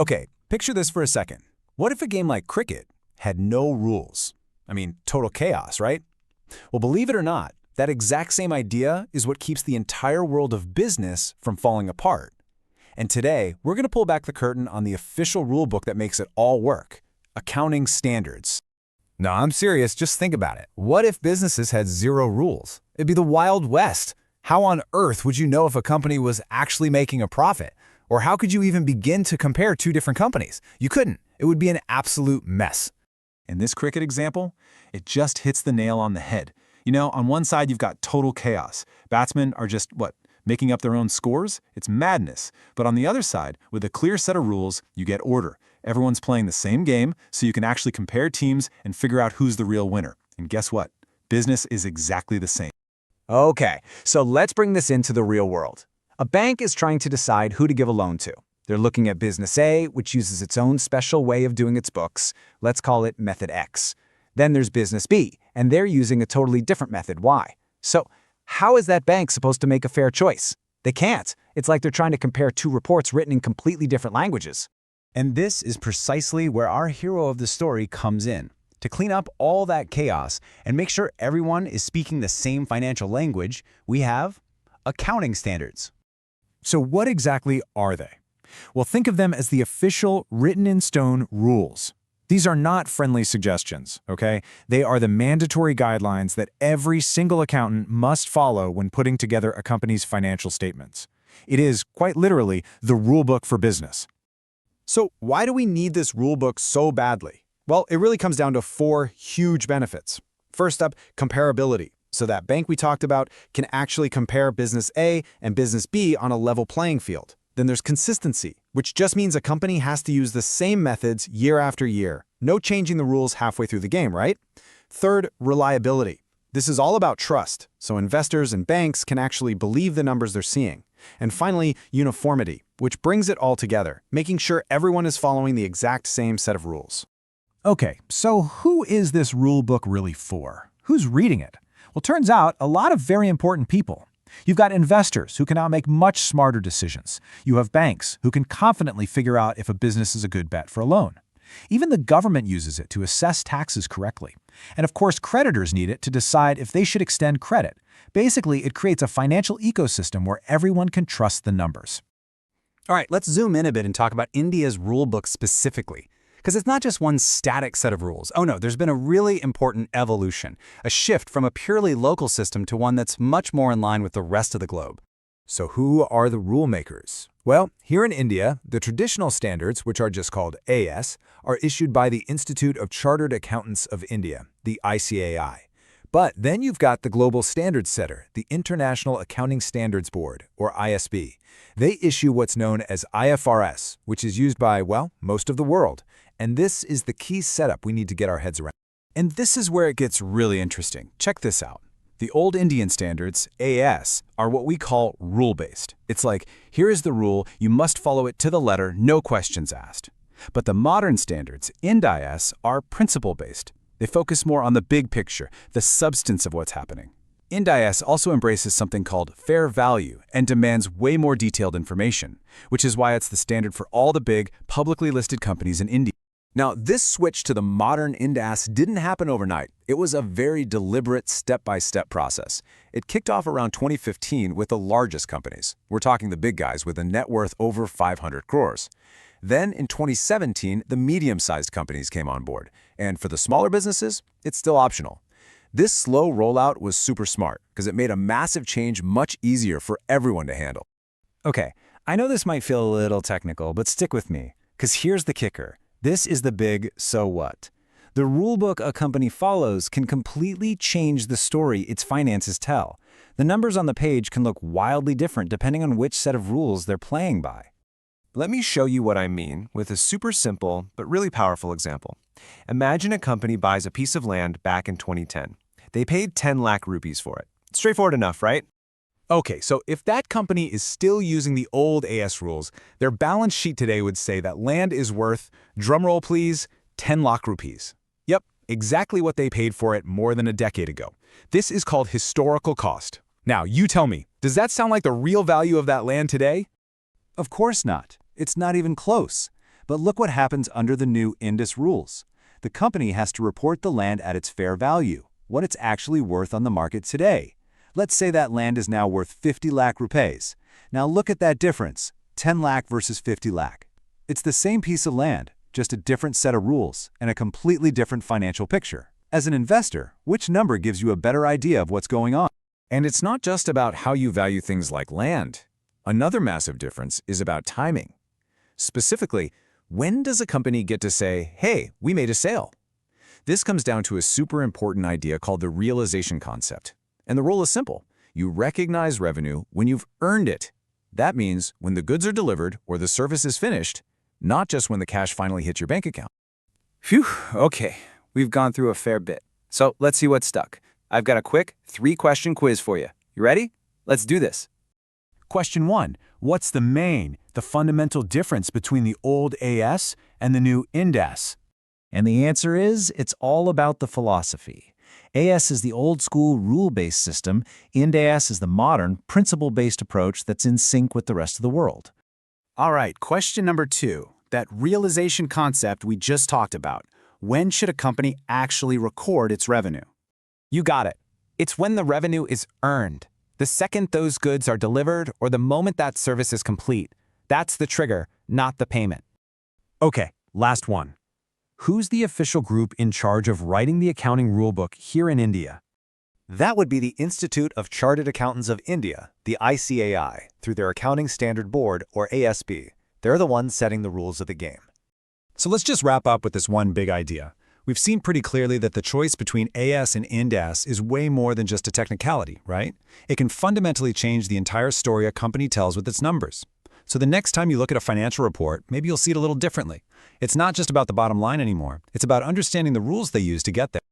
Okay, picture this for a second. What if a game like cricket had no rules? I mean, total chaos, right? Well, believe it or not, that exact same idea is what keeps the entire world of business from falling apart. And today, we're going to pull back the curtain on the official rulebook that makes it all work: accounting standards. No, I'm serious. Just think about it. What if businesses had zero rules? It'd be the Wild West. How on earth would you know if a company was actually making a profit? Or how could you even begin to compare two different companies? You couldn't. It would be an absolute mess. In this cricket example, it just hits the nail on the head. You know, on one side, you've got total chaos. Batsmen are just, making up their own scores? It's madness. But on the other side, with a clear set of rules, you get order. Everyone's playing the same game, so you can actually compare teams and figure out who's the real winner. And guess what? Business is exactly the same. Okay, so let's bring this into the real world. A bank is trying to decide who to give a loan to. They're looking at business A, which uses its own special way of doing its books. Let's call it method X. Then there's business B, and they're using a totally different method Y. So how is that bank supposed to make a fair choice? They can't. It's like they're trying to compare two reports written in completely different languages. And this is precisely where our hero of the story comes in. To clean up all that chaos and make sure everyone is speaking the same financial language, we have accounting standards. So what exactly are they? Well, think of them as the official written-in-stone rules. These are not friendly suggestions, okay? They are the mandatory guidelines that every single accountant must follow when putting together a company's financial statements. It is, quite literally, the rulebook for business. So why do we need this rulebook so badly? Well, it really comes down to four huge benefits. First up, comparability. So that bank we talked about can actually compare business A and business B on a level playing field. Then there's consistency, which just means a company has to use the same methods year after year. No changing the rules halfway through the game, right? Third, reliability. This is all about trust, so investors and banks can actually believe the numbers they're seeing. And finally, uniformity, which brings it all together, making sure everyone is following the exact same set of rules. Okay, so who is this rule book really for? Who's reading it? Well, turns out a lot of very important people. You've got investors who can now make much smarter decisions. You have banks who can confidently figure out if a business is a good bet for a loan. Even the government uses it to assess taxes correctly. And of course, creditors need it to decide if they should extend credit. Basically, it creates a financial ecosystem where everyone can trust the numbers. All right, let's zoom in a bit and talk about India's rulebook specifically. Because it's not just one static set of rules. Oh no, there's been a really important evolution, a shift from a purely local system to one that's much more in line with the rest of the globe. So who are the rule makers? Well, here in India, the traditional standards, which are just called AS, are issued by the Institute of Chartered Accountants of India, the ICAI. But then you've got the global standards setter, the International Accounting Standards Board, or ISB. They issue what's known as IFRS, which is used by, well, most of the world. And this is the key setup we need to get our heads around. And this is where it gets really interesting. Check this out. The old Indian standards, AS, are what we call rule-based. It's like, here is the rule, you must follow it to the letter, no questions asked. But the modern standards, IND-IS, are principle-based. They focus more on the big picture, the substance of what's happening. IND-IS also embraces something called fair value and demands way more detailed information, which is why it's the standard for all the big, publicly listed companies in India. Now, this switch to the modern IND-AS didn't happen overnight. It was a very deliberate step-by-step process. It kicked off around 2015 with the largest companies. We're talking the big guys with a net worth over 500 crores. Then, in 2017, the medium-sized companies came on board. And for the smaller businesses, it's still optional. This slow rollout was super smart because it made a massive change much easier for everyone to handle. Okay, I know this might feel a little technical, but stick with me, because here's the kicker. This is the big so what. The rulebook a company follows can completely change the story its finances tell. The numbers on the page can look wildly different depending on which set of rules they're playing by. Let me show you what I mean with a super simple but really powerful example. Imagine a company buys a piece of land back in 2010. They paid 10 lakh rupees for it. Straightforward enough, right? Okay, so if that company is still using the old AS rules, their balance sheet today would say that land is worth, drumroll please, 10 lakh rupees. Yep, exactly what they paid for it more than a decade ago. This is called historical cost. Now, you tell me, does that sound like the real value of that land today? Of course not. It's not even close. But look what happens under the new Indus rules. The company has to report the land at its fair value, what it's actually worth on the market today. Let's say that land is now worth 50 lakh rupees. Now look at that difference, 10 lakh versus 50 lakh. It's the same piece of land, just a different set of rules and a completely different financial picture. As an investor, which number gives you a better idea of what's going on? And it's not just about how you value things like land. Another massive difference is about timing. Specifically, when does a company get to say, hey, we made a sale? This comes down to a super important idea called the realization concept. And the rule is simple. You recognize revenue when you've earned it. That means when the goods are delivered or the service is finished, not just when the cash finally hits your bank account. Phew, okay. We've gone through a fair bit. So let's see what's stuck. I've got a quick 3-question quiz for you. You ready? Let's do this. Question 1. What's the fundamental difference between the old AS and the new INDAS? And the answer is, it's all about the philosophy. AS is the old-school rule-based system. INDAS is the modern, principle-based approach that's in sync with the rest of the world. All right, question number 2. That realization concept we just talked about. When should a company actually record its revenue? You got it. It's when the revenue is earned. The second those goods are delivered or the moment that service is complete. That's the trigger, not the payment. Okay, last one. Who's the official group in charge of writing the accounting rulebook here in India? That would be the Institute of Chartered Accountants of India, the ICAI, through their Accounting Standard Board, or ASB. They're the ones setting the rules of the game. So let's just wrap up with this one big idea. We've seen pretty clearly that the choice between AS and INDAS is way more than just a technicality, right? It can fundamentally change the entire story a company tells with its numbers. So the next time you look at a financial report, maybe you'll see it a little differently. It's not just about the bottom line anymore. It's about understanding the rules they use to get there.